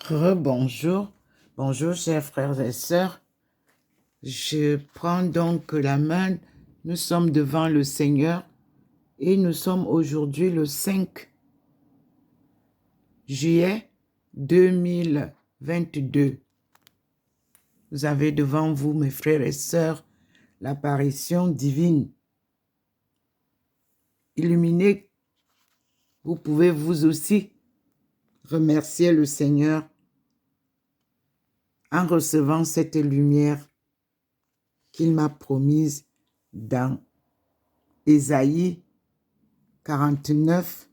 Rebonjour, bonjour chers frères et sœurs. Je prends donc la main. Nous sommes devant le Seigneur et nous sommes aujourd'hui le 5 juillet 2022. Vous avez devant vous, mes frères et sœurs, l'apparition divine. Illuminez, vous pouvez vous aussi remercier le Seigneur en recevant cette lumière qu'il m'a promise dans Ésaïe 49,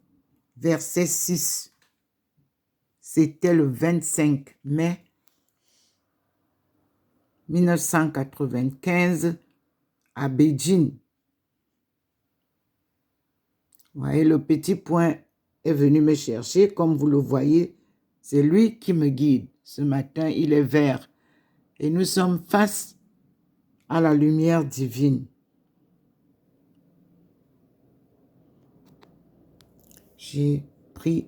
verset 6. C'était le 25 mai 1995 à Beijing. Vous voyez, le petit point est venu me chercher. Comme vous le voyez, c'est lui qui me guide. Ce matin, il est vert. Et nous sommes face à la lumière divine. J'ai pris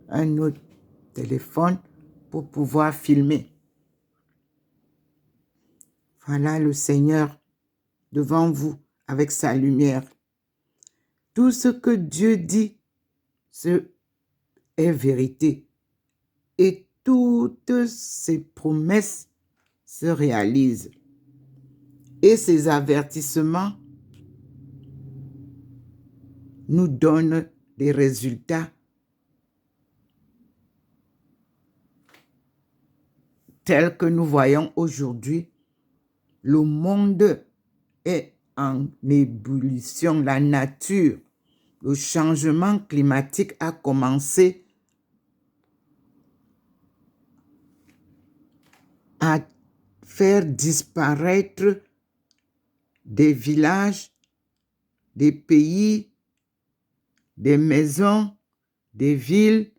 un autre téléphone pour pouvoir filmer. Voilà le Seigneur devant vous avec sa lumière. Tout ce que Dieu dit, est vérité. Et toutes ses promesses se réalisent. Et ses avertissements nous donnent des résultats tels que nous voyons aujourd'hui. Le monde est en ébullition, la nature, le changement climatique a commencé à faire disparaître des villages, des pays, des maisons, des villes,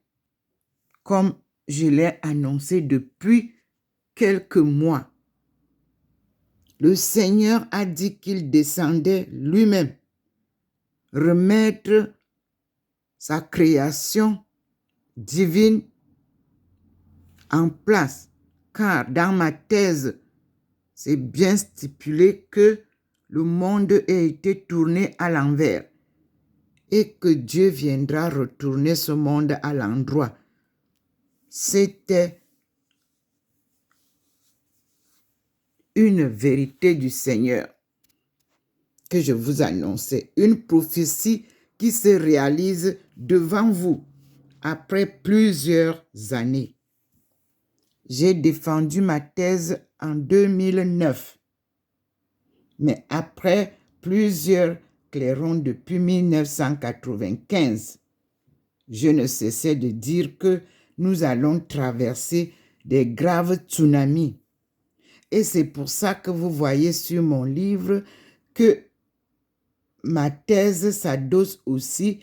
comme je l'ai annoncé depuis quelques mois. Le Seigneur a dit qu'il descendait lui-même remettre sa création divine en place, car dans ma thèse, c'est bien stipulé que le monde a été tourné à l'envers et que Dieu viendra retourner ce monde à l'endroit. C'était une vérité du Seigneur que je vous annonçais, une prophétie qui se réalise devant vous après plusieurs années. J'ai défendu ma thèse en 2009, mais après plusieurs clairons depuis 1995, je ne cessais de dire que nous allons traverser des graves tsunamis. Et c'est pour ça que vous voyez sur mon livre que ma thèse s'adosse aussi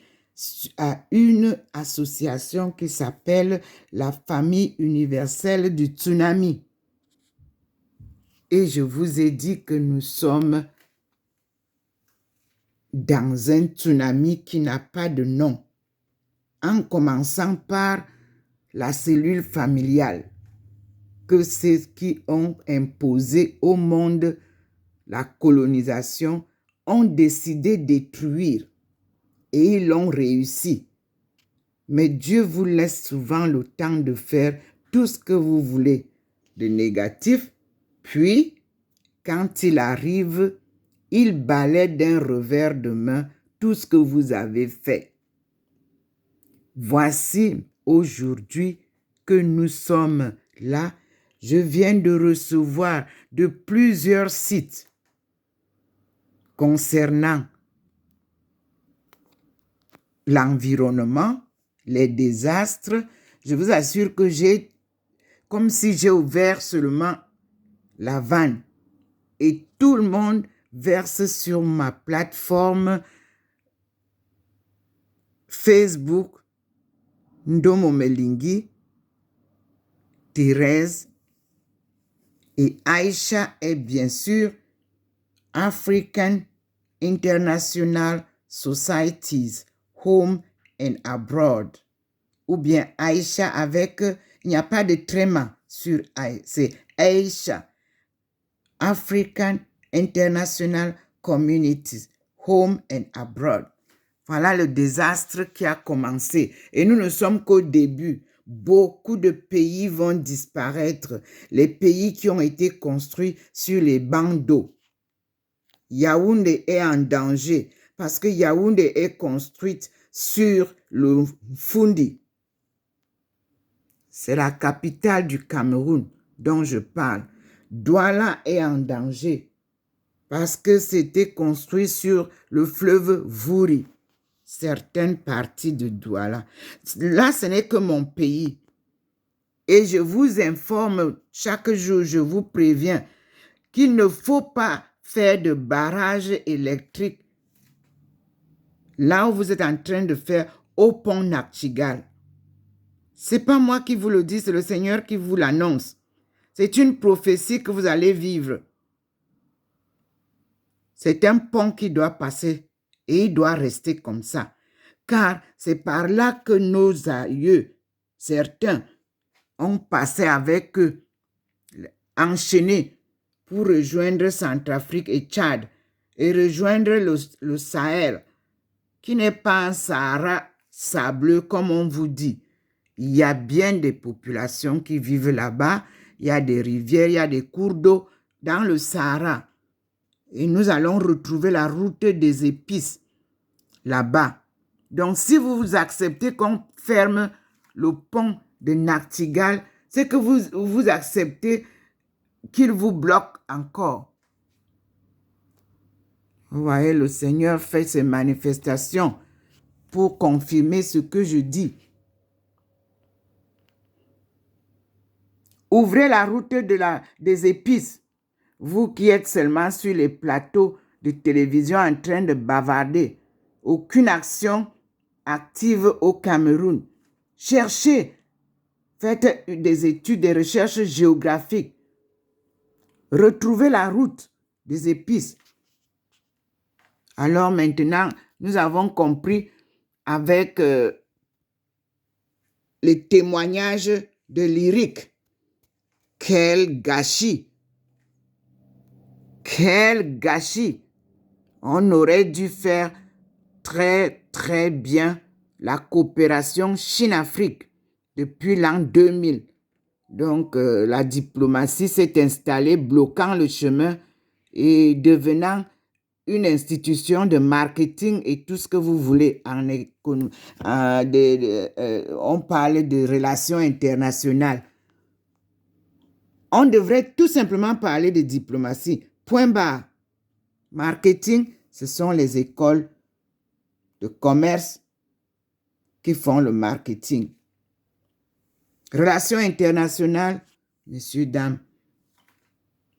à une association qui s'appelle la Famille universelle du tsunami. Et je vous ai dit que nous sommes dans un tsunami qui n'a pas de nom, en commençant par la cellule familiale, que ceux qui ont imposé au monde la colonisation ont décidé de détruire, et ils l'ont réussi. Mais Dieu vous laisse souvent le temps de faire tout ce que vous voulez de négatif, puis, quand il arrive, il balaie d'un revers de main tout ce que vous avez fait. Voici aujourd'hui que nous sommes là. Je viens de recevoir de plusieurs sites concernant l'environnement, les désastres. Je vous assure que comme si j'ai ouvert seulement la vanne et tout le monde verse sur ma plateforme Facebook Ndomo Melingi, Thérèse et Aïcha et bien sûr African International Societies Home and Abroad, ou bien Aïcha avec Il n'y a pas de tréma sur c'est Aisha, African International Communities, Home and Abroad. Voilà le désastre qui a commencé. Et nous ne sommes qu'au début. Beaucoup de pays vont disparaître. Les pays qui ont été construits sur les bancs d'eau. Yaoundé est en danger parce que Yaoundé est construite sur le Fundi. C'est la capitale du Cameroun dont je parle. Douala est en danger parce que c'était construit sur le fleuve Vouri. Certaines parties de Douala. Là, ce n'est que mon pays. Et je vous informe chaque jour, je vous préviens qu'il ne faut pas faire de barrage électrique là où vous êtes en train de faire au pont Nakchigal. Ce n'est pas moi qui vous le dis, c'est le Seigneur qui vous l'annonce. C'est une prophétie que vous allez vivre. C'est un pont qui doit passer et il doit rester comme ça. Car c'est par là que nos aïeux, certains, ont passé avec eux, enchaînés pour rejoindre Centrafrique et Tchad et rejoindre le Sahel, qui n'est pas un Sahara sableux comme on vous dit. Il y a bien des populations qui vivent là-bas, il y a des rivières, il y a des cours d'eau dans le Sahara. Et nous allons retrouver la route des épices là-bas. Donc, si vous acceptez qu'on ferme le pont de Nachtigal, c'est que vous acceptez qu'il vous bloque encore. Vous voyez, le Seigneur fait ses manifestations pour confirmer ce que je dis. Ouvrez la route des épices. Vous qui êtes seulement sur les plateaux de télévision en train de bavarder. Aucune action active au Cameroun. Cherchez. Faites des études, des recherches géographiques. Retrouvez la route des épices. Alors maintenant, nous avons compris avec les témoignages de lyrique. Quel gâchis! Quel gâchis! On aurait dû faire très, très bien la coopération Chine-Afrique depuis l'an 2000. Donc, la diplomatie s'est installée, bloquant le chemin et devenant une institution de marketing et tout ce que vous voulez en économie. On parle de relations internationales. On devrait tout simplement parler de diplomatie. Point barre. Marketing, ce sont les écoles de commerce qui font le marketing. Relations internationales, messieurs, dames,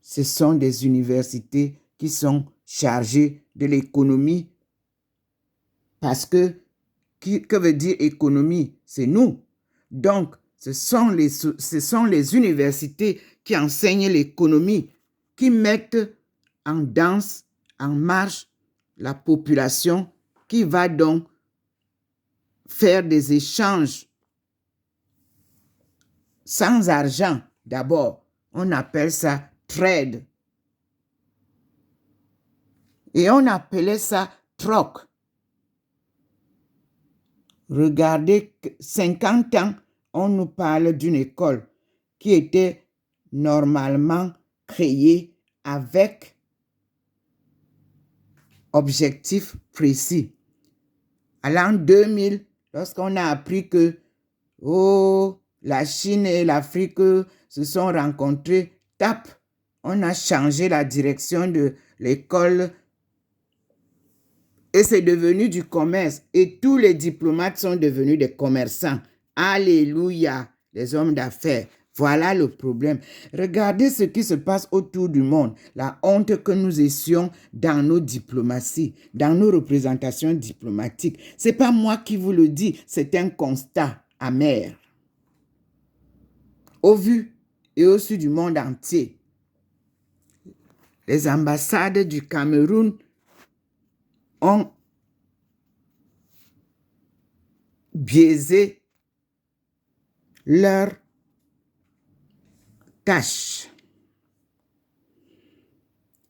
ce sont des universités qui sont chargées de l'économie. Parce que, que veut dire économie? C'est nous. Donc, ce sont les universités qui enseignent l'économie, qui mettent en danse, en marche, la population qui va donc faire des échanges sans argent. D'abord, on appelle ça trade. Et on appelait ça troc. Regardez, 50 ans, on nous parle d'une école qui était normalement créée avec objectif précis. À l'an 2000, lorsqu'on a appris que la Chine et l'Afrique se sont rencontrés, on a changé la direction de l'école et c'est devenu du commerce. Et tous les diplomates sont devenus des commerçants. Alléluia, les hommes d'affaires. Voilà le problème. Regardez ce qui se passe autour du monde. La honte que nous essucions dans nos diplomaties, dans nos représentations diplomatiques. Ce n'est pas moi qui vous le dis, c'est un constat amer. Au vu et au su du monde entier, les ambassades du Cameroun ont biaisé leur tâche.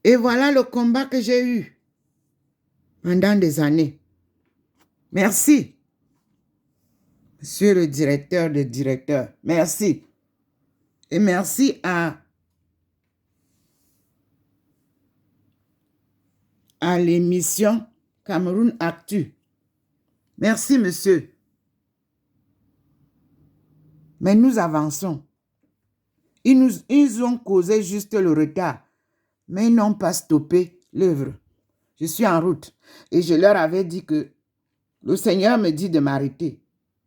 Et voilà le combat que j'ai eu pendant des années. Merci, monsieur le directeur de directeur. Merci. Et merci à l'émission Cameroun Actu. Merci, monsieur. Mais nous avançons. Ils ont causé juste le retard, mais ils n'ont pas stoppé l'œuvre. Je suis en route et je leur avais dit que le Seigneur me dit de m'arrêter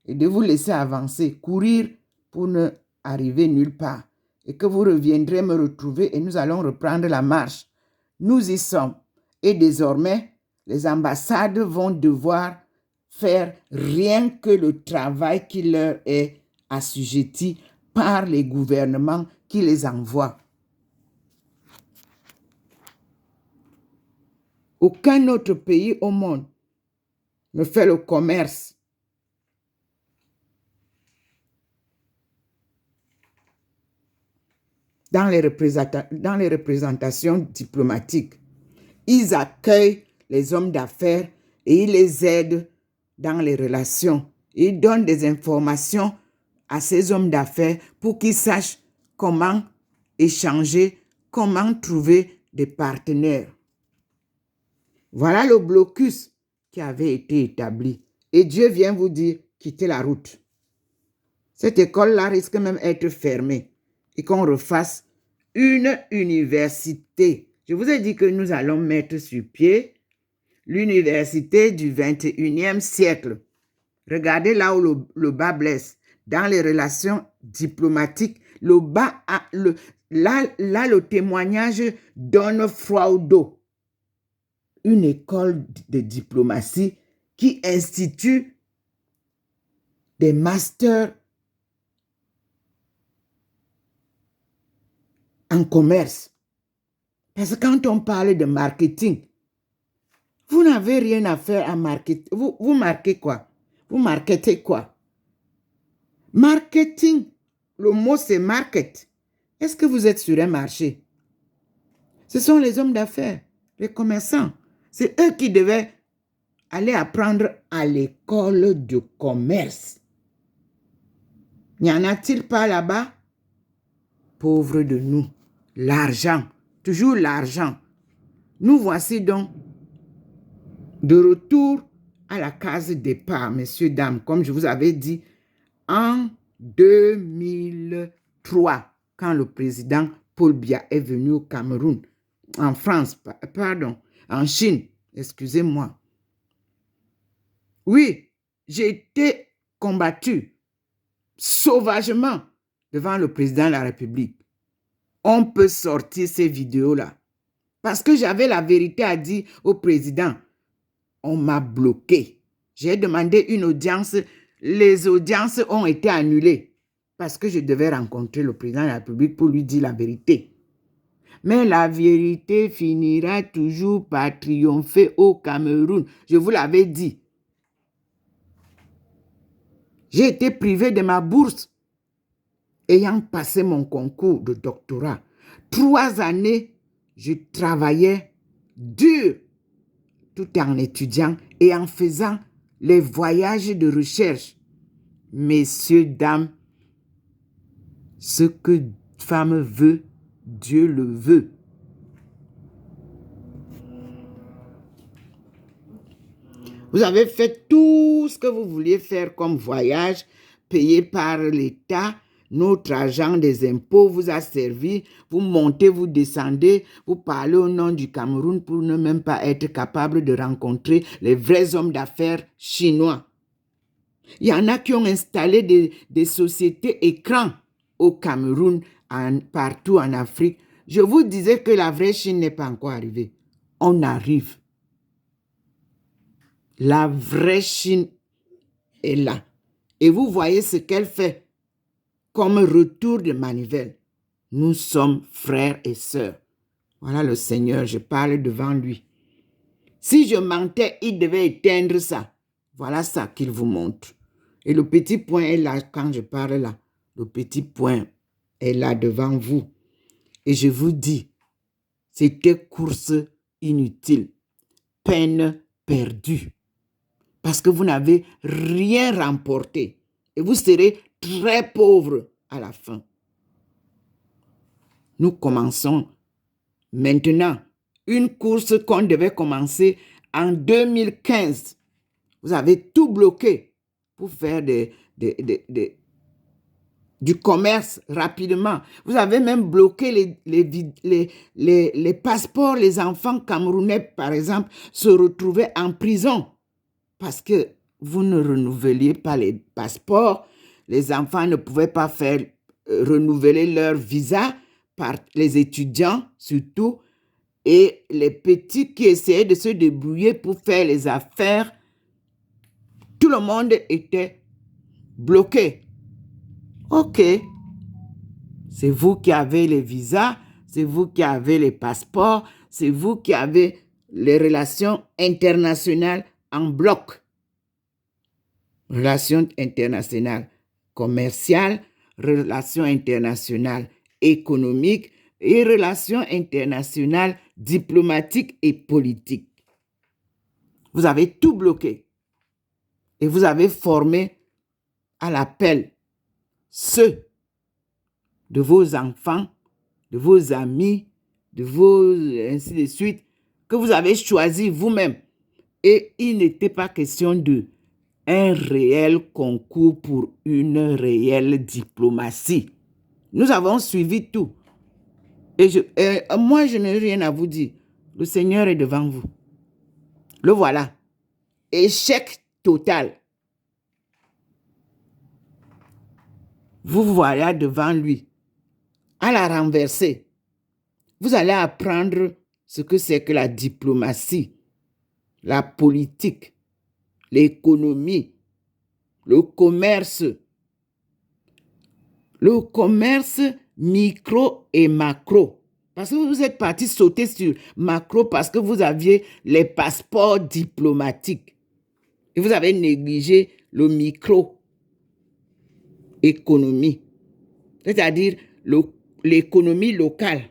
et de vous laisser avancer, courir pour ne arriver nulle part et que vous reviendrez me retrouver et nous allons reprendre la marche. Nous y sommes et désormais, les ambassades vont devoir faire rien que le travail qui leur est assujetti par les gouvernements qui les envoient. Aucun autre pays au monde ne fait le commerce dans les représentations diplomatiques. Ils accueillent les hommes d'affaires et ils les aident dans les relations. Ils donnent des informations à ces hommes d'affaires pour qu'ils sachent comment échanger, comment trouver des partenaires. Voilà le blocus qui avait été établi. Et Dieu vient vous dire, quittez la route. Cette école-là risque même d'être fermée et qu'on refasse une université. Je vous ai dit que nous allons mettre sur pied l'université du 21e siècle. Regardez là où le bas blesse. Dans les relations diplomatiques, le témoignage donne froid au dos. Une école de diplomatie qui institue des masters en commerce. Parce que quand on parle de marketing, vous n'avez rien à faire à marketer. Vous marquez quoi? Vous marketez quoi? Marketing, le mot c'est market. Est-ce que vous êtes sur un marché? Ce sont les hommes d'affaires, les commerçants. C'est eux qui devaient aller apprendre à l'école de commerce. N'y en a-t-il pas là-bas? Pauvres de nous. L'argent, toujours l'argent. Nous voici donc de retour à la case départ, messieurs, dames, comme je vous avais dit, en 2003, quand le président Paul Biya est venu au Cameroun, en France, pardon, en Chine, excusez-moi. Oui, j'ai été combattu sauvagement devant le président de la République. On peut sortir ces vidéos-là. Parce que j'avais la vérité à dire au président. On m'a bloqué. J'ai demandé une audience. Les audiences ont été annulées parce que je devais rencontrer le président de la République pour lui dire la vérité. Mais la vérité finira toujours par triompher au Cameroun. Je vous l'avais dit. J'ai été privé de ma bourse ayant passé mon concours de doctorat. 3 années, je travaillais dur tout en étudiant et en faisant les voyages de recherche. Messieurs, dames, ce que femme veut, Dieu le veut. Vous avez fait tout ce que vous vouliez faire comme voyage, payé par l'État. Notre agent des impôts vous a servi. Vous montez, vous descendez, vous parlez au nom du Cameroun pour ne même pas être capable de rencontrer les vrais hommes d'affaires chinois. Il y en a qui ont installé des sociétés écrans au Cameroun, partout en Afrique. Je vous disais que la vraie Chine n'est pas encore arrivée. On arrive. La vraie Chine est là. Et vous voyez ce qu'elle fait comme retour de manivelle. Nous sommes frères et sœurs. Voilà le Seigneur, je parle devant lui. Si je mentais, il devait éteindre ça. Voilà ça qu'il vous montre. Et le petit point est là quand je parle là. Le petit point est là devant vous. Et je vous dis, c'était course inutile, peine perdue. Parce que vous n'avez rien remporté. Et vous serez très pauvre à la fin. Nous commençons maintenant une course qu'on devait commencer en 2015. Vous avez tout bloqué pour faire du commerce rapidement. Vous avez même bloqué les passeports. Les enfants camerounais, par exemple, se retrouvaient en prison parce que vous ne renouveliez pas les passeports. Les enfants ne pouvaient pas faire renouveler leur visa par les étudiants surtout. Et les petits qui essayaient de se débrouiller pour faire les affaires, tout le monde était bloqué. Ok, c'est vous qui avez les visas, c'est vous qui avez les passeports, c'est vous qui avez les relations internationales en bloc. Relations internationales commerciales, relations internationales économiques et relations internationales diplomatiques et politiques. Vous avez tout bloqué et vous avez formé à l'appel ceux de vos enfants, de vos amis, de vos ainsi de suite, que vous avez choisi vous-même. Et il n'était pas question de un réel concours pour une réelle diplomatie. Nous avons suivi tout. Et moi, je n'ai rien à vous dire. Le Seigneur est devant vous. Le voilà. Échec total. Vous voilà devant lui. À la renverser. Vous allez apprendre ce que c'est que la diplomatie, la politique, l'économie, le commerce micro et macro. Parce que vous êtes parti sauter sur macro parce que vous aviez les passeports diplomatiques. Et vous avez négligé le micro-économie, c'est-à-dire l'économie locale.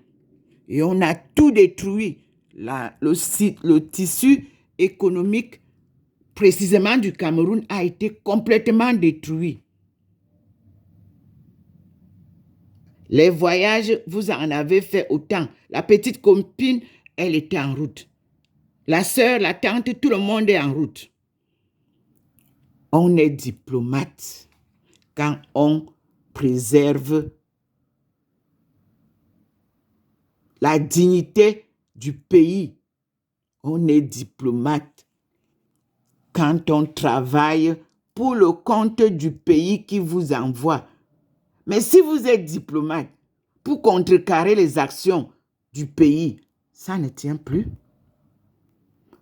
Et on a tout détruit. Le tissu économique, précisément du Cameroun, a été complètement détruit. Les voyages, vous en avez fait autant. La petite copine, elle était en route. La sœur, la tante, tout le monde est en route. On est diplomate quand on préserve la dignité du pays. On est diplomate quand on travaille pour le compte du pays qui vous envoie. Mais si vous êtes diplomate pour contrecarrer les actions du pays, ça ne tient plus.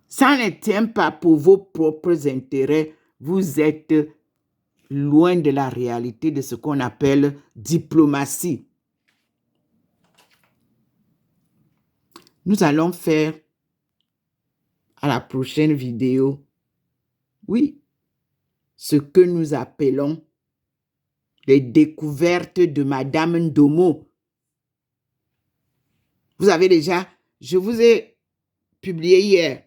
Ça ne tient pas pour vos propres intérêts. Vous êtes loin de la réalité de ce qu'on appelle diplomatie. Nous allons faire à la prochaine vidéo, oui, ce que nous appelons les découvertes de Madame Ndomo. Vous avez déjà, je vous ai publié hier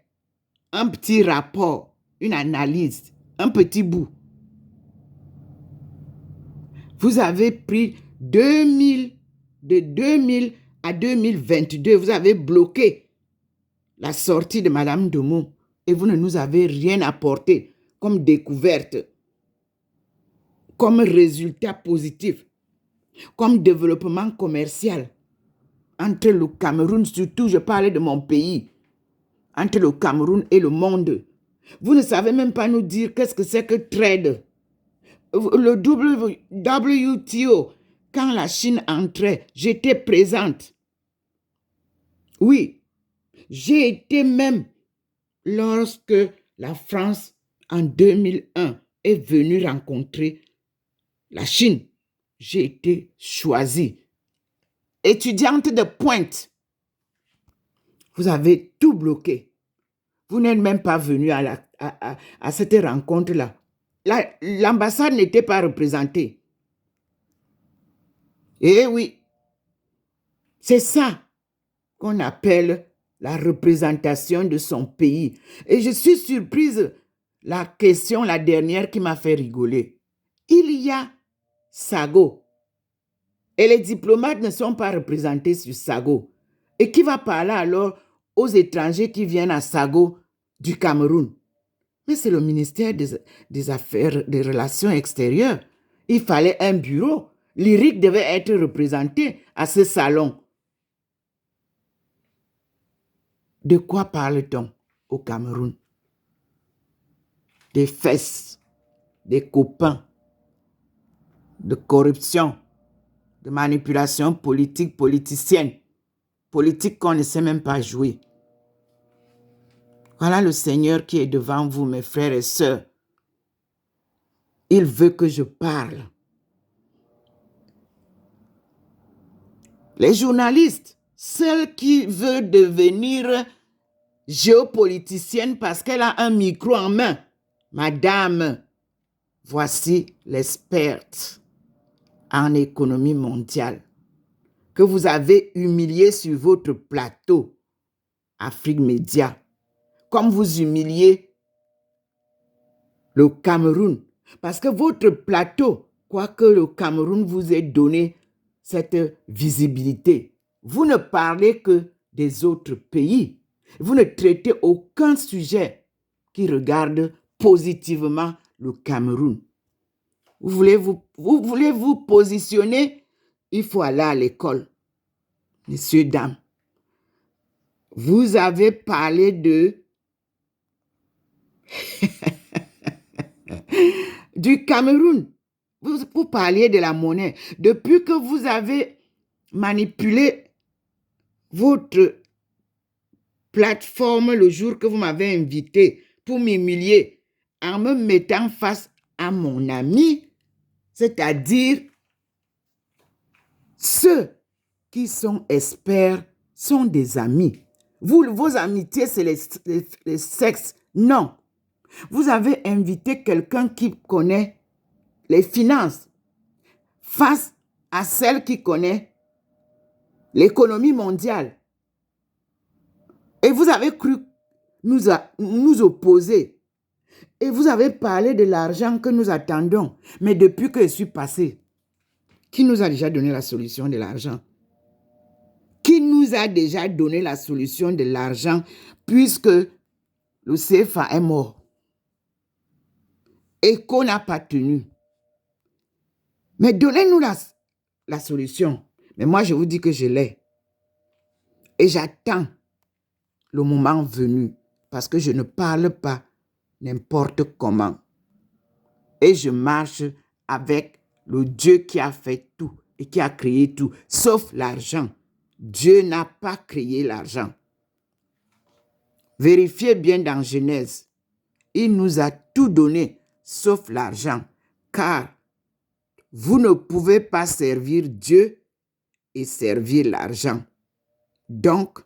un petit rapport, une analyse, un petit bout. Vous avez pris de 2000 à 2022, vous avez bloqué la sortie de Madame Ndomo et vous ne nous avez rien apporté comme découverte, comme résultat positif, comme développement commercial entre le Cameroun, surtout je parlais de mon pays, entre le Cameroun et le monde. Vous ne savez même pas nous dire qu'est-ce que c'est que trade. Le WTO, quand la Chine entrait, j'étais présente. Oui, j'ai été même lorsque la France, en 2001, est venue rencontrer la Chine. J'ai été choisie. Étudiante de pointe. Vous avez tout bloqué. Vous n'êtes même pas venu à cette rencontre-là. L'ambassade n'était pas représentée. Eh oui, c'est ça qu'on appelle la représentation de son pays. Et je suis surprise, la question, la dernière qui m'a fait rigoler. Il y a Sago. Et les diplomates ne sont pas représentés sur Sago. Et qui va parler alors aux étrangers qui viennent à Sago du Cameroun? Mais c'est le ministère des Affaires, des Relations extérieures. Il fallait un bureau. L'IRIC devait être représenté à ce salon. De quoi parle-t-on au Cameroun? Des fesses, des copains, de corruption, de manipulation politique, politicienne, politique qu'on ne sait même pas jouer. Voilà le Seigneur qui est devant vous, mes frères et sœurs. Il veut que je parle. Les journalistes, celle qui veut devenir géopoliticienne parce qu'elle a un micro en main. Madame, voici l'experte en économie mondiale que vous avez humiliée sur votre plateau Afrique Média, comme vous humiliez le Cameroun. Parce que votre plateau, quoique le Cameroun vous ait donné cette visibilité, vous ne parlez que des autres pays. Vous ne traitez aucun sujet qui regarde positivement le Cameroun. Vous voulez vous positionner, il faut aller à l'école. Messieurs, dames, vous avez parlé du Cameroun. Vous parliez de la monnaie. Depuis que vous avez manipulé votre plateforme le jour que vous m'avez invité pour m'humilier en me mettant face à mon ami, c'est-à-dire ceux qui sont experts sont des amis. Vos amitiés, c'est les sexes. Non. Vous avez invité quelqu'un qui connaît les finances face à celle qui connaît l'économie mondiale. Et vous avez cru nous opposer. Et vous avez parlé de l'argent que nous attendons. Mais depuis que je suis passé, qui nous a déjà donné la solution de l'argent? Qui nous a déjà donné la solution de l'argent puisque le CFA est mort et qu'on n'a pas tenu? Mais donnez-nous la solution. Mais moi, je vous dis que je l'ai. Et j'attends le moment venu parce que je ne parle pas n'importe comment. Et je marche avec le Dieu qui a fait tout et qui a créé tout, sauf l'argent. Dieu n'a pas créé l'argent. Vérifiez bien dans Genèse. Il nous a tout donné, sauf l'argent. Car vous ne pouvez pas servir Dieu et servir l'argent. Donc,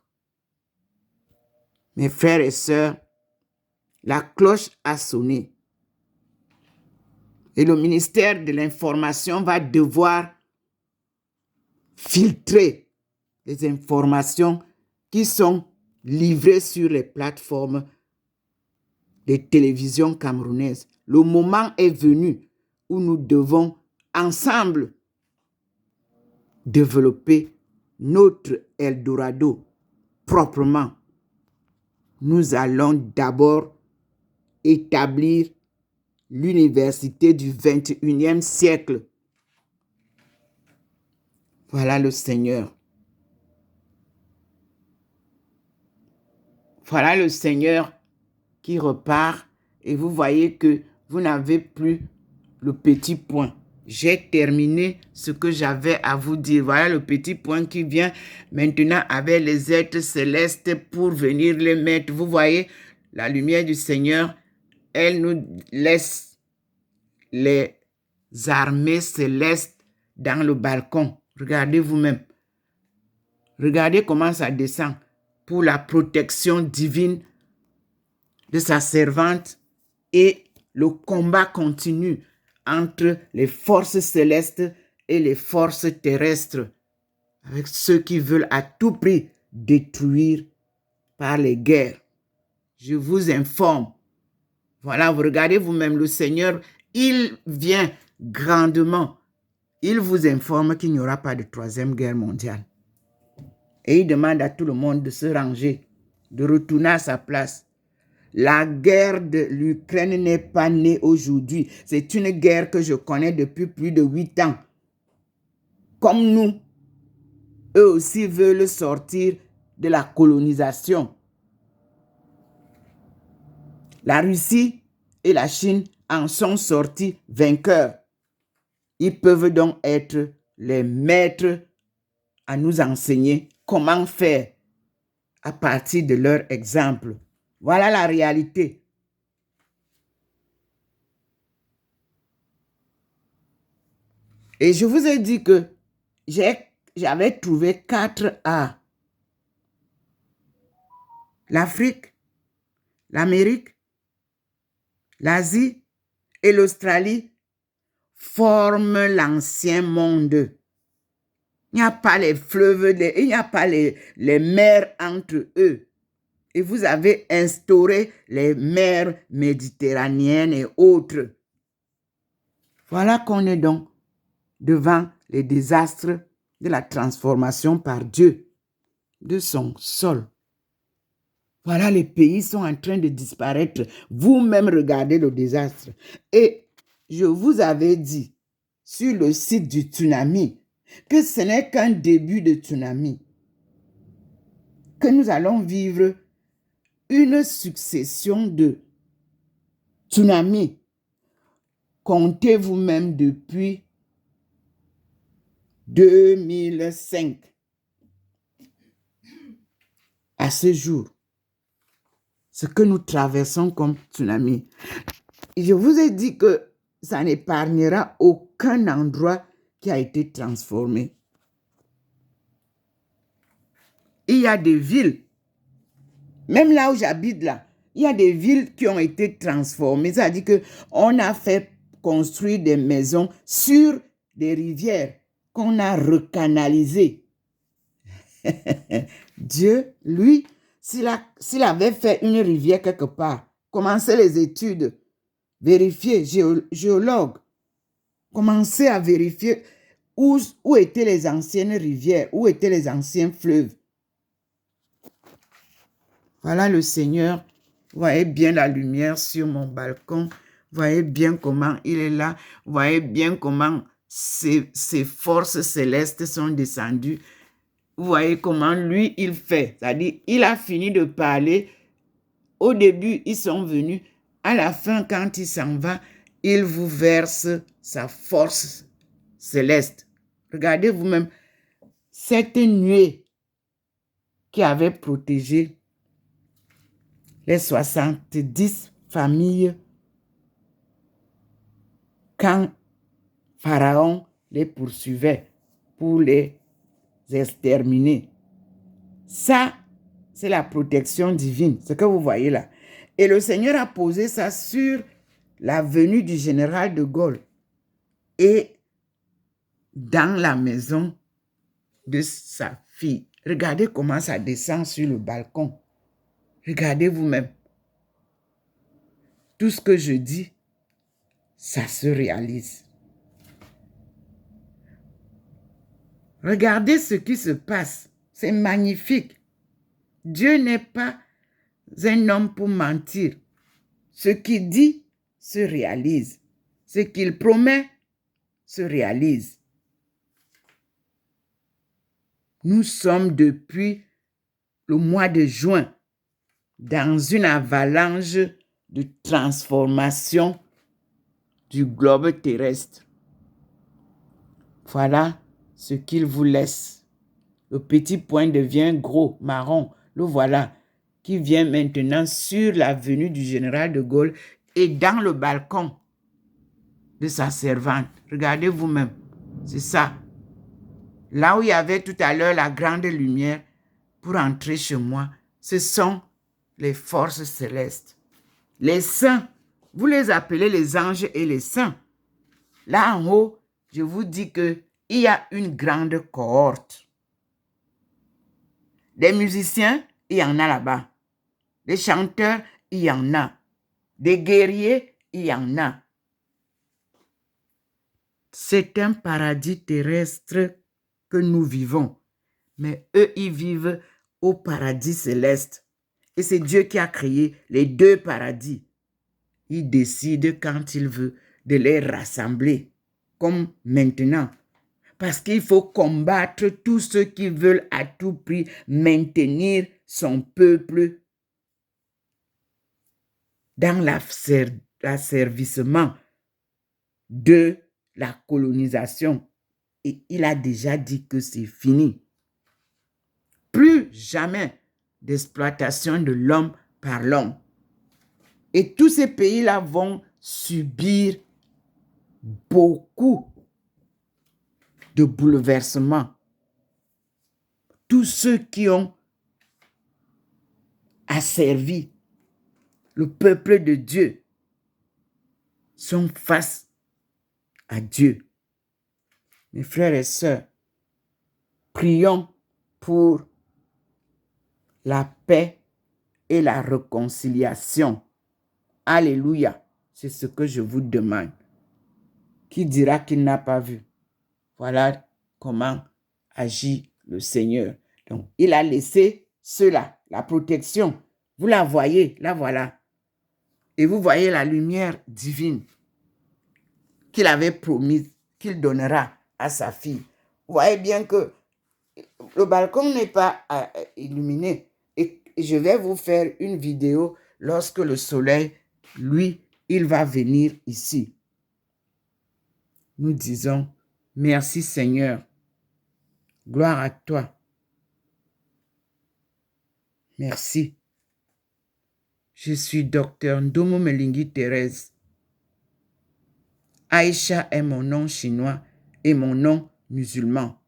mes frères et sœurs, la cloche a sonné. Et le ministère de l'Information va devoir filtrer les informations qui sont livrées sur les plateformes des télévisions camerounaises. Le moment est venu où nous devons ensemble développer notre Eldorado proprement. Nous allons d'abord établir l'université du 21e siècle. Voilà le Seigneur. Voilà le Seigneur qui repart et vous voyez que vous n'avez plus le petit point. J'ai terminé ce que j'avais à vous dire. Voilà le petit point qui vient maintenant avec les êtres célestes pour venir les mettre. Vous voyez, la lumière du Seigneur, elle nous laisse les armées célestes dans le balcon. Regardez vous-même. Regardez comment ça descend pour la protection divine de sa servante et le combat continue entre les forces célestes et les forces terrestres, avec ceux qui veulent à tout prix détruire par les guerres. Je vous informe. Voilà, vous regardez vous-même, le Seigneur, il vient grandement. Il vous informe qu'il n'y aura pas de troisième guerre mondiale. Et il demande à tout le monde de se ranger, de retourner à sa place. La guerre de l'Ukraine n'est pas née aujourd'hui. C'est une guerre que je connais depuis plus de 8 ans. Comme nous, eux aussi veulent sortir de la colonisation. La Russie et la Chine en sont sortis vainqueurs. Ils peuvent donc être les maîtres à nous enseigner comment faire à partir de leur exemple. Voilà la réalité. Et je vous ai dit que j'avais trouvé 4 A. L'Afrique, l'Amérique, l'Asie et l'Australie forment l'ancien monde. Il n'y a pas les fleuves, il n'y a pas les mers entre eux. Et vous avez instauré les mers méditerranéennes et autres. Voilà qu'on est donc devant les désastres de la transformation par Dieu de son sol. Voilà, les pays sont en train de disparaître. Vous-même regardez le désastre. Et je vous avais dit sur le site du tsunami que ce n'est qu'un début de tsunami. Que nous allons vivre une succession de tsunamis. Comptez vous-même depuis 2005 à ce jour. Ce que nous traversons comme tsunami. Je vous ai dit que ça n'épargnera aucun endroit qui a été transformé. Il y a des villes, même là où j'habite là, il y a des villes qui ont été transformées. C'est-à-dire qu'on a fait construire des maisons sur des rivières qu'on a recanalisées. Dieu, lui, s'il avait fait une rivière quelque part, commencez les études, vérifiez, géologue, commencez à vérifier où étaient les anciennes rivières, où étaient les anciens fleuves. Voilà le Seigneur. Vous voyez bien la lumière sur mon balcon. Vous voyez bien comment il est là. Vous voyez bien comment ces forces célestes sont descendues. Vous voyez comment lui, il fait. C'est-à-dire, il a fini de parler. Au début, ils sont venus. À la fin, quand il s'en va, il vous verse sa force céleste. Regardez vous-même. Cette nuée qui avait protégé les 70 familles quand Pharaon les poursuivait pour les exterminer. Ça, c'est la protection divine, ce que vous voyez là. Et le Seigneur a posé ça sur la venue du général de Gaulle et dans la maison de sa fille. Regardez comment ça descend sur le balcon. Regardez vous-même. Tout ce que je dis, ça se réalise. Regardez ce qui se passe. C'est magnifique. Dieu n'est pas un homme pour mentir. Ce qu'il dit se réalise. Ce qu'il promet se réalise. Nous sommes depuis le mois de juin dans une avalanche de transformation du globe terrestre. Voilà ce qu'il vous laisse. Le petit point devient gros, marron. Le voilà, qui vient maintenant sur la venue du général de Gaulle et dans le balcon de sa servante. Regardez vous-même. C'est ça. Là où il y avait tout à l'heure la grande lumière pour entrer chez moi, ce sont les forces célestes. Les saints, vous les appelez les anges et les saints. Là en haut, je vous dis que il y a une grande cohorte. Des musiciens, il y en a là-bas. Des chanteurs, il y en a. Des guerriers, il y en a. C'est un paradis terrestre que nous vivons. Mais eux, ils vivent au paradis céleste. Et c'est Dieu qui a créé les deux paradis. Il décide quand il veut de les rassembler, comme maintenant. Parce qu'il faut combattre tous ceux qui veulent à tout prix maintenir son peuple dans l'asservissement de la colonisation. Et il a déjà dit que c'est fini. Plus jamais d'exploitation de l'homme par l'homme. Et tous ces pays-là vont subir beaucoup de bouleversements. Tous ceux qui ont asservi le peuple de Dieu sont face à Dieu. Mes frères et sœurs, prions pour la paix et la réconciliation. Alléluia, c'est ce que je vous demande. Qui dira qu'il n'a pas vu? Voilà comment agit le Seigneur. Donc, il a laissé cela, la protection. Vous la voyez, la voilà. Et vous voyez la lumière divine qu'il avait promise qu'il donnera à sa fille. Vous voyez bien que le balcon n'est pas illuminé. Et je vais vous faire une vidéo lorsque le soleil, lui, il va venir ici. Nous disons, merci Seigneur. Gloire à toi. Merci. Je suis docteur Ndomo Melingi Thérèse. Aïcha est mon nom chinois et mon nom musulman.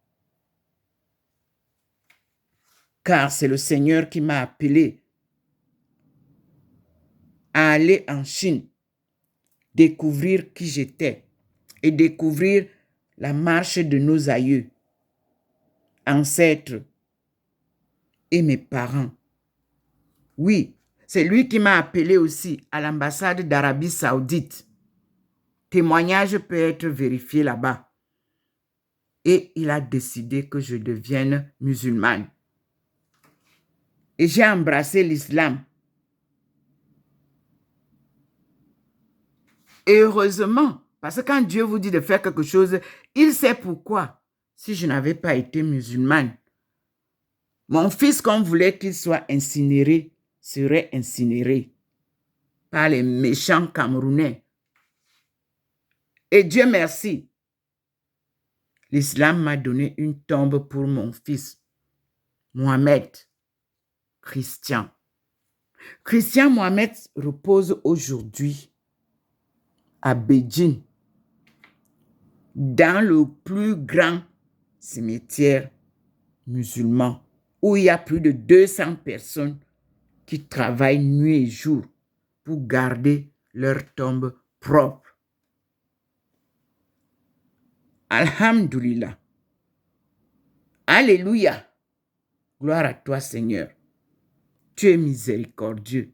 Car c'est le Seigneur qui m'a appelé à aller en Chine, découvrir qui j'étais et découvrir la marche de nos aïeux, ancêtres et mes parents. Oui, c'est lui qui m'a appelé aussi à l'ambassade d'Arabie Saoudite. Témoignage peut être vérifié là-bas. Et il a décidé que je devienne musulmane. Et j'ai embrassé l'islam. Et heureusement, parce que quand Dieu vous dit de faire quelque chose, il sait pourquoi. Si je n'avais pas été musulmane, mon fils qu'on voulait qu'il soit incinéré, serait incinéré par les méchants Camerounais. Et Dieu merci, l'islam m'a donné une tombe pour mon fils, Mohamed, Christian. Christian Mohamed repose aujourd'hui à Beijing, dans le plus grand cimetière musulman, où il y a plus de 200 personnes qui travaillent nuit et jour pour garder leur tombe propre. Alhamdulillah. Alléluia. Gloire à toi, Seigneur. Tu es miséricordieux.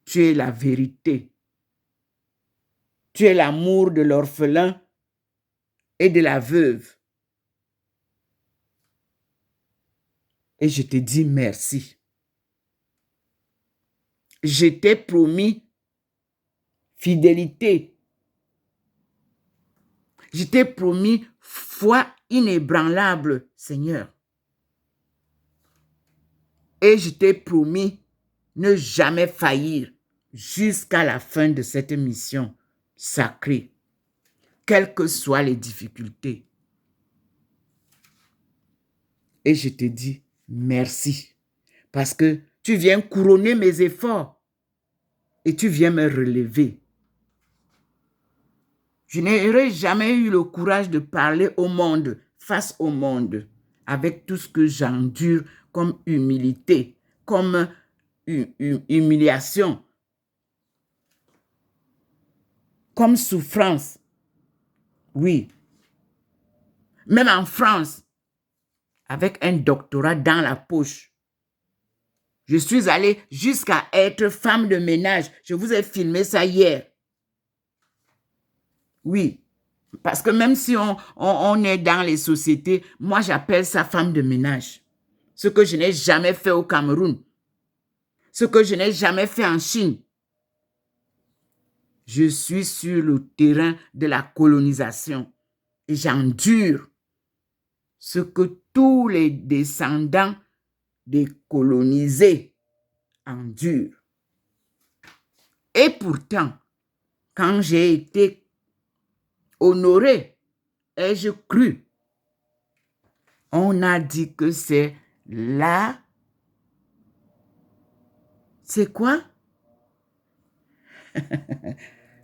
Tu es la vérité. Tu es l'amour de l'orphelin et de la veuve. Et je te dis merci. Je t'ai promis fidélité. Je t'ai promis foi inébranlable, Seigneur. Et je t'ai promis ne jamais faillir jusqu'à la fin de cette mission sacrée, quelles que soient les difficultés. Et je te dis merci, parce que tu viens couronner mes efforts et tu viens me relever. Je n'aurais jamais eu le courage de parler au monde, face au monde, avec tout ce que j'endure comme humilité, comme humiliation, comme souffrance. Oui, Même en France, avec un doctorat dans la poche. Je suis allée jusqu'à être femme de ménage. Je vous ai filmé ça hier. Oui, parce que même si on est dans les sociétés, moi j'appelle ça femme de ménage. Ce que je n'ai jamais fait au Cameroun. Ce que je n'ai jamais fait en Chine. Je suis sur le terrain de la colonisation et j'endure ce que tous les descendants des colonisés endurent. Et pourtant, quand j'ai été honorée, ai-je cru, on a dit que c'est là. C'est quoi?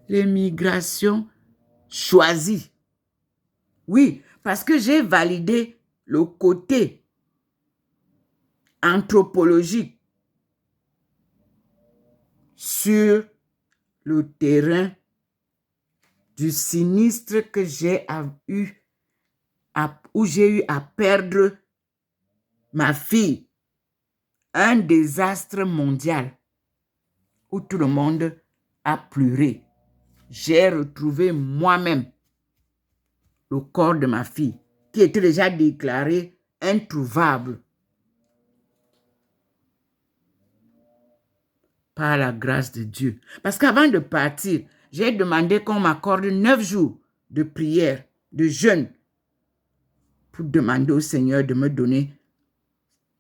L'immigration choisie. Oui, parce que j'ai validé le côté anthropologique sur le terrain du sinistre que j'ai eu, où j'ai eu à perdre ma fille. Un désastre mondial où tout le monde a pleuré. J'ai retrouvé moi-même le corps de ma fille qui était déjà déclaré introuvable. Par la grâce de Dieu. Parce qu'avant de partir, j'ai demandé qu'on m'accorde 9 jours de prière, de jeûne, pour demander au Seigneur de me donner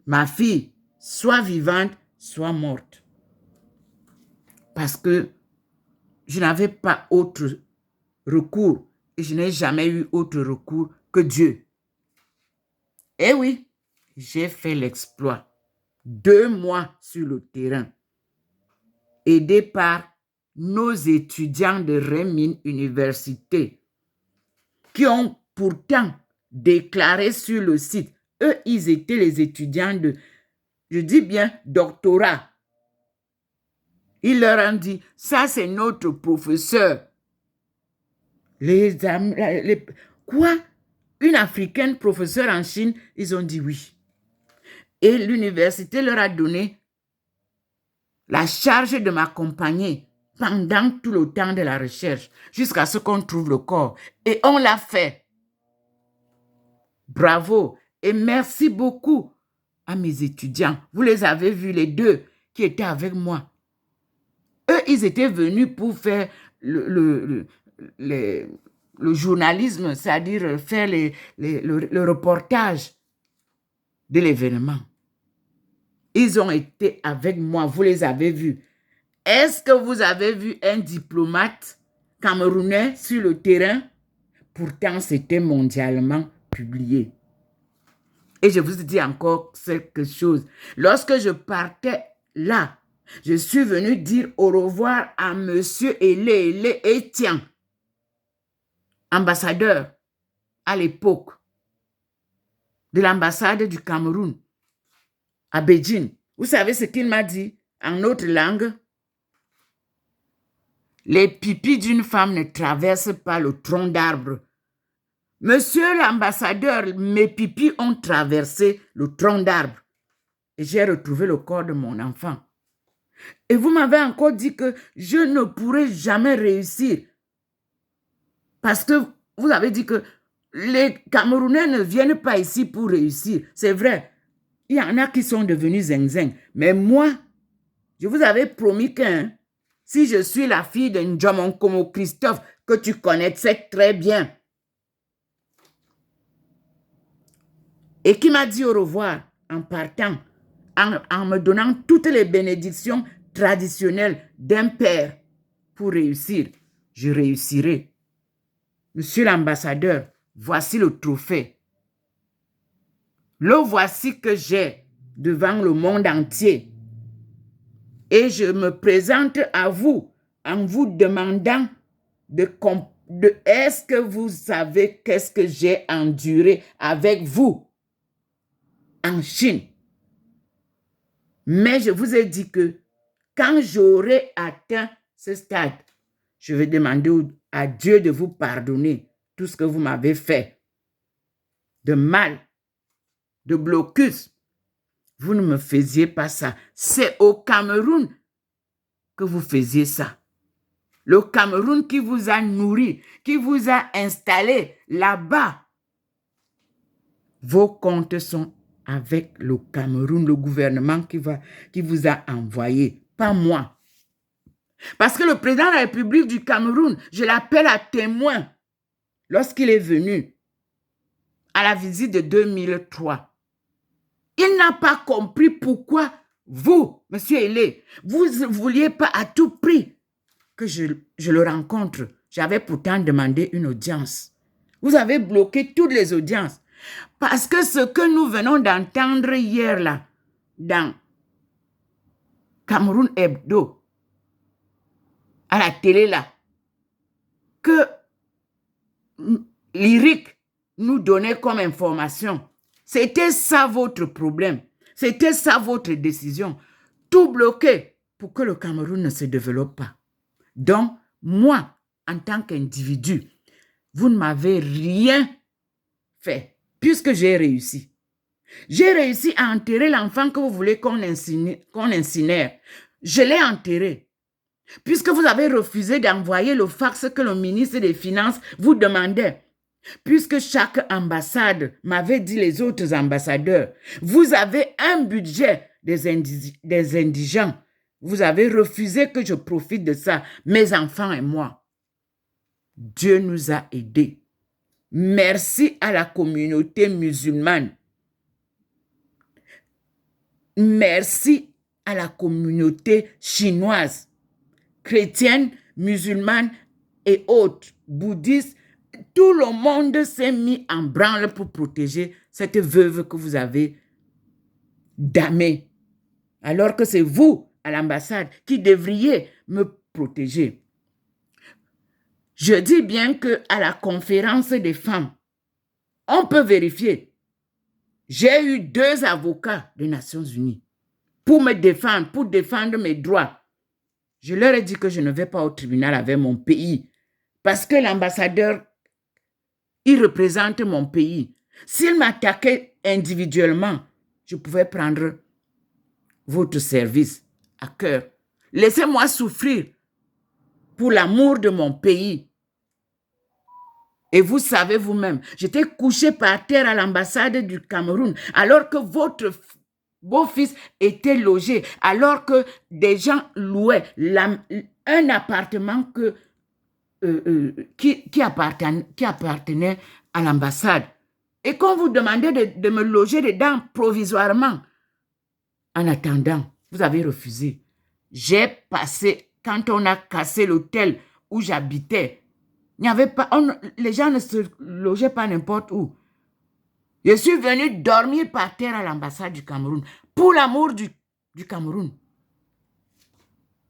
ma fille, soit vivante, soit morte. Parce que je n'avais pas autre recours et je n'ai jamais eu autre recours que Dieu. Eh oui, j'ai fait l'exploit. 2 mois sur le terrain, aidé par nos étudiants de Renmin Université, qui ont pourtant déclaré sur le site, eux, ils étaient les étudiants de, je dis bien, doctorat. Ils leur ont dit, ça c'est notre professeur. Quoi? Une Africaine professeure en Chine? Ils ont dit oui. Et l'université leur a donné la charge de m'accompagner pendant tout le temps de la recherche, jusqu'à ce qu'on trouve le corps. Et on l'a fait. Bravo. Et merci beaucoup à mes étudiants. Vous les avez vus, les 2 qui étaient avec moi. Eux, ils étaient venus pour faire le journalisme, c'est-à-dire faire le reportage de l'événement. Ils ont été avec moi, vous les avez vus. Est-ce que vous avez vu un diplomate camerounais sur le terrain? Pourtant, c'était mondialement publié. Et je vous dis encore quelque chose. Lorsque je partais là, je suis venu dire au revoir à monsieur Ele Etienne, ambassadeur à l'époque de l'ambassade du Cameroun à Beijing. Vous savez ce qu'il m'a dit en autre langue? Les pipis d'une femme ne traversent pas le tronc d'arbre. Monsieur l'ambassadeur, mes pipis ont traversé le tronc d'arbre. Et j'ai retrouvé le corps de mon enfant. Et vous m'avez encore dit que je ne pourrai jamais réussir. Parce que vous avez dit que les Camerounais ne viennent pas ici pour réussir. C'est vrai, il y en a qui sont devenus zing-zing. Mais moi, je vous avais promis que si je suis la fille de Ndjomonkomo Christophe, que tu connaissais très bien, et qui m'a dit au revoir en partant, en me donnant toutes les bénédictions traditionnelles d'un père pour réussir, je réussirai. Monsieur l'ambassadeur, voici le trophée. Le voici que j'ai devant le monde entier. Et je me présente à vous en vous demandant est-ce que vous savez qu'est-ce que j'ai enduré avec vous en Chine? Mais je vous ai dit que quand j'aurai atteint ce stade, je vais demander à Dieu de vous pardonner tout ce que vous m'avez fait. de mal, de blocus. Vous ne me faisiez pas ça. C'est au Cameroun que vous faisiez ça. Le Cameroun qui vous a nourri, qui vous a installé là-bas. Vos comptes sont avec le Cameroun, le gouvernement qui vous a envoyé, pas moi. Parce que le président de la République du Cameroun, je l'appelle à témoin lorsqu'il est venu à la visite de 2003. Il n'a pas compris pourquoi vous, M. Ailé, vous ne vouliez pas à tout prix que je le rencontre. J'avais pourtant demandé une audience. Vous avez bloqué toutes les audiences. Parce que ce que nous venons d'entendre hier là, dans Cameroun Hebdo, à la télé là, que l'IRIC nous donnait comme information, c'était ça votre problème. C'était ça votre décision. Tout bloqué pour que le Cameroun ne se développe pas. Donc, moi, en tant qu'individu, vous ne m'avez rien fait puisque j'ai réussi. J'ai réussi à enterrer l'enfant que vous voulez qu'on incinère. Je l'ai enterré. Puisque vous avez refusé d'envoyer le fax que le ministre des Finances vous demandait. Puisque chaque ambassade m'avait dit les autres ambassadeurs, vous avez un budget des indigents. Vous avez refusé que je profite de ça, mes enfants et moi. Dieu nous a aidés. Merci à la communauté musulmane. Merci à la communauté chinoise, chrétienne, musulmane et autres, bouddhistes. Tout le monde s'est mis en branle pour protéger cette veuve que vous avez damnée. Alors que c'est vous, à l'ambassade, qui devriez me protéger. Je dis bien qu'à la conférence des femmes, on peut vérifier. J'ai eu 2 avocats des Nations Unies pour me défendre, pour défendre mes droits. Je leur ai dit que je ne vais pas au tribunal avec mon pays parce que l'ambassadeur, il représente mon pays. S'il m'attaquait individuellement, je pouvais prendre votre service à cœur. Laissez-moi souffrir pour l'amour de mon pays. Et vous savez vous-même, j'étais couché par terre à l'ambassade du Cameroun alors que votre beau-fils était logé, alors que des gens louaient un appartement qui appartenait à l'ambassade. Et qu'on vous demandait de me loger dedans provisoirement. En attendant, vous avez refusé. J'ai passé, quand on a cassé l'hôtel où j'habitais, il n'y avait pas, les gens ne se logeaient pas n'importe où. Je suis venu dormir par terre à l'ambassade du Cameroun pour l'amour du Cameroun.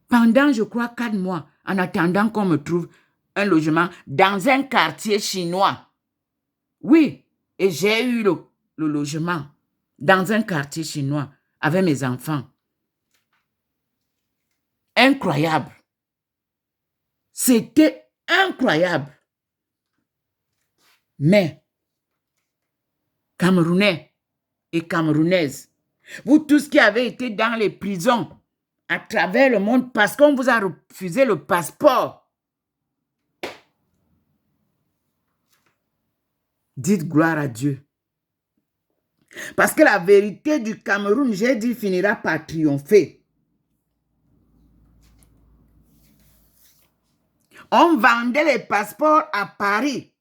Pendant, je crois, 4 mois, en attendant qu'on me trouve un logement dans un quartier chinois. Oui, et j'ai eu le logement dans un quartier chinois avec mes enfants. Incroyable. C'était incroyable. Mais, Camerounais et Camerounaises, vous tous qui avez été dans les prisons à travers le monde parce qu'on vous a refusé le passeport, dites gloire à Dieu. Parce que la vérité du Cameroun, j'ai dit, finira par triompher. On vendait les passeports à Paris.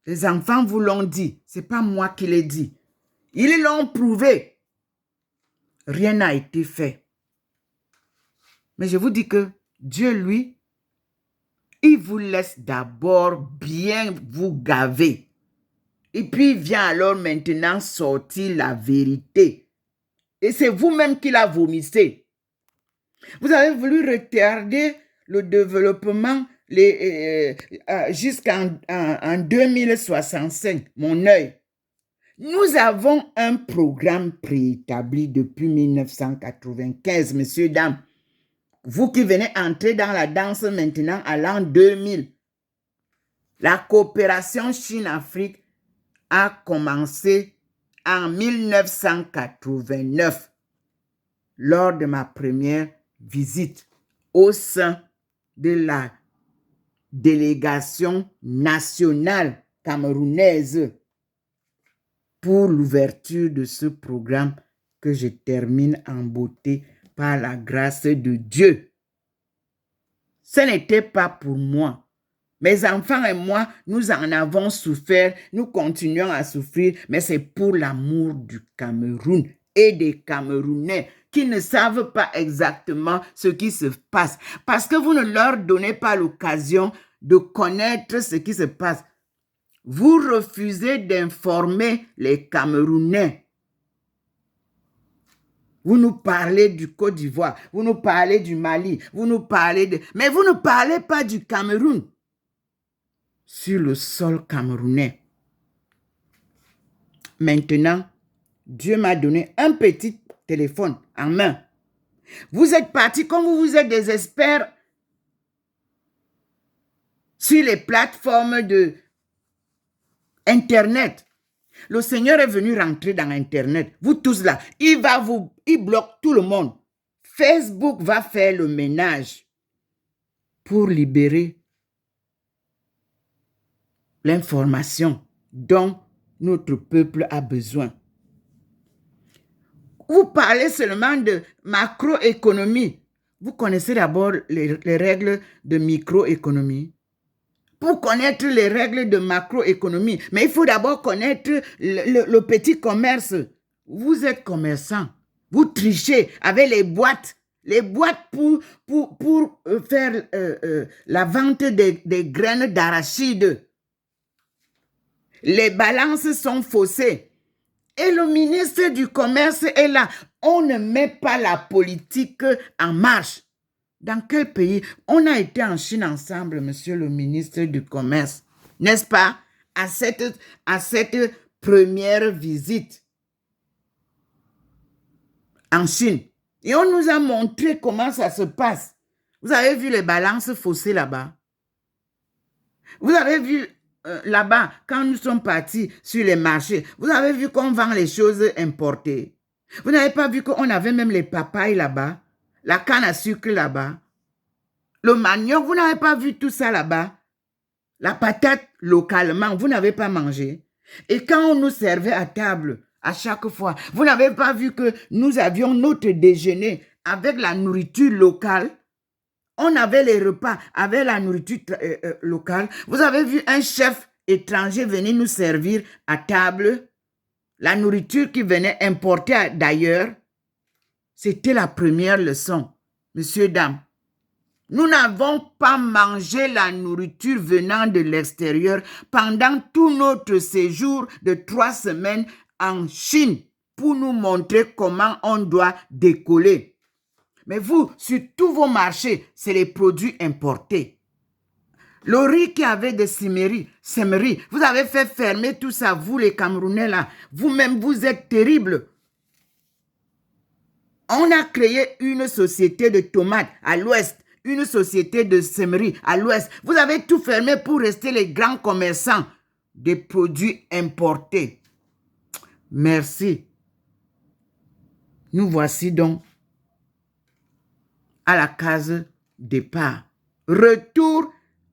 Les enfants vous l'ont dit. Ce n'est pas moi qui l'ai dit. Ils l'ont prouvé. Rien n'a été fait. Mais je vous dis que Dieu, lui, il vous laisse d'abord bien vous gaver. Et puis, il vient alors maintenant sortir la vérité. Et c'est vous-même qui la vomissez. Vous avez voulu retarder le développement jusqu'en 2065, mon œil. Nous avons un programme préétabli depuis 1995, messieurs, dames. Vous qui venez entrer dans la danse maintenant à l'an 2000. La coopération Chine-Afrique a commencé en 1989, lors de ma première visite au sein de la délégation nationale camerounaise pour l'ouverture de ce programme que je termine en beauté par la grâce de Dieu. Ce n'était pas pour moi. Mes enfants et moi, nous en avons souffert, nous continuons à souffrir, mais c'est pour l'amour du Cameroun et des Camerounais qui ne savent pas exactement ce qui se passe. Parce que vous ne leur donnez pas l'occasion de connaître ce qui se passe. Vous refusez d'informer les Camerounais. Vous nous parlez du Côte d'Ivoire, vous nous parlez du Mali, vous nous parlez de... Mais vous ne parlez pas du Cameroun sur le sol camerounais. Maintenant, Dieu m'a donné un petit téléphone en main. Vous êtes partis comme vous êtes des experts sur les plateformes de Internet. Le Seigneur est venu rentrer dans Internet. Vous tous là, il bloque tout le monde. Facebook va faire le ménage pour libérer l'information dont notre peuple a besoin. Vous parlez seulement de macroéconomie. Vous connaissez d'abord les règles de microéconomie. Pour connaître les règles de macroéconomie, mais il faut d'abord connaître le petit commerce. Vous êtes commerçant. Vous trichez avec les boîtes. Les boîtes pour faire la vente des graines d'arachide. Les balances sont faussées. Et le ministre du Commerce est là. On ne met pas la politique en marche. Dans quel pays? On a été en Chine ensemble, monsieur le ministre du Commerce. N'est-ce pas? À cette première visite en Chine. Et on nous a montré comment ça se passe. Vous avez vu les balances faussées là-bas? Vous avez vu là-bas, quand nous sommes partis sur les marchés, vous avez vu qu'on vend les choses importées. Vous n'avez pas vu qu'on avait même les papayes là-bas, la canne à sucre là-bas, le manioc, vous n'avez pas vu tout ça là-bas. La patate localement, vous n'avez pas mangé. Et quand on nous servait à table, à chaque fois, vous n'avez pas vu que nous avions notre déjeuner avec la nourriture locale. On avait les repas avec la nourriture locale. Vous avez vu un chef étranger venir nous servir à table. La nourriture qui venait importer d'ailleurs. C'était la première leçon. Messieurs, dames, nous n'avons pas mangé la nourriture venant de l'extérieur pendant tout notre séjour de 3 semaines en Chine pour nous montrer comment on doit décoller. Mais vous, sur tous vos marchés, c'est les produits importés. Le riz qui avait des semeries, vous avez fait fermer tout ça, vous les Camerounais là. Vous-même, vous êtes terribles. On a créé une société de tomates à l'ouest, une société de semeries à l'ouest. Vous avez tout fermé pour rester les grands commerçants des produits importés. Merci. Nous voici donc à la case départ. Retour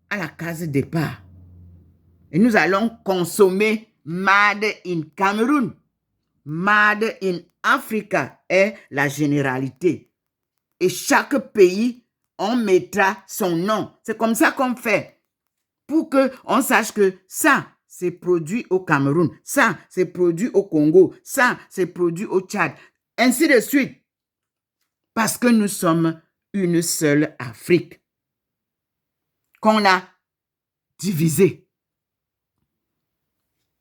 à la case départ. Et nous allons consommer Made in Cameroun. Made in Africa est la généralité. Et chaque pays, on mettra son nom. C'est comme ça qu'on fait. Pour qu'on sache que ça, c'est produit au Cameroun. Ça, c'est produit au Congo. Ça, c'est produit au Tchad. Ainsi de suite. Parce que nous sommes une seule Afrique qu'on a divisée.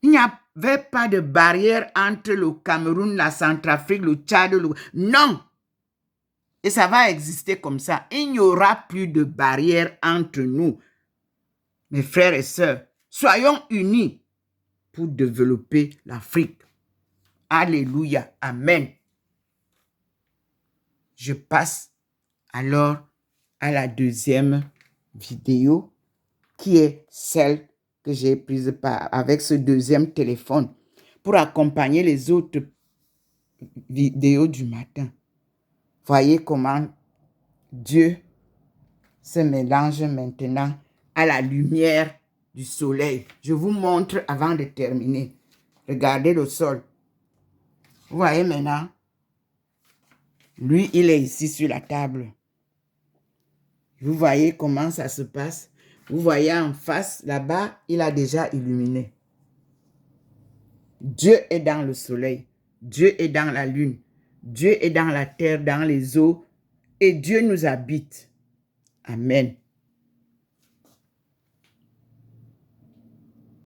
Il n'y avait pas de barrière entre le Cameroun, la Centrafrique, le Tchad, Non! Et ça va exister comme ça. Il n'y aura plus de barrière entre nous. Mes frères et sœurs, soyons unis pour développer l'Afrique. Alléluia. Amen. Je passe alors à la deuxième vidéo qui est celle que j'ai prise avec ce deuxième téléphone pour accompagner les autres vidéos du matin. Voyez comment Dieu se mélange maintenant à la lumière du soleil. Je vous montre avant de terminer. Regardez le sol. Vous voyez maintenant? Lui, il est ici sur la table. Vous voyez comment ça se passe? Vous voyez en face, là-bas, il a déjà illuminé. Dieu est dans le soleil. Dieu est dans la lune. Dieu est dans la terre, dans les eaux. Et Dieu nous habite. Amen.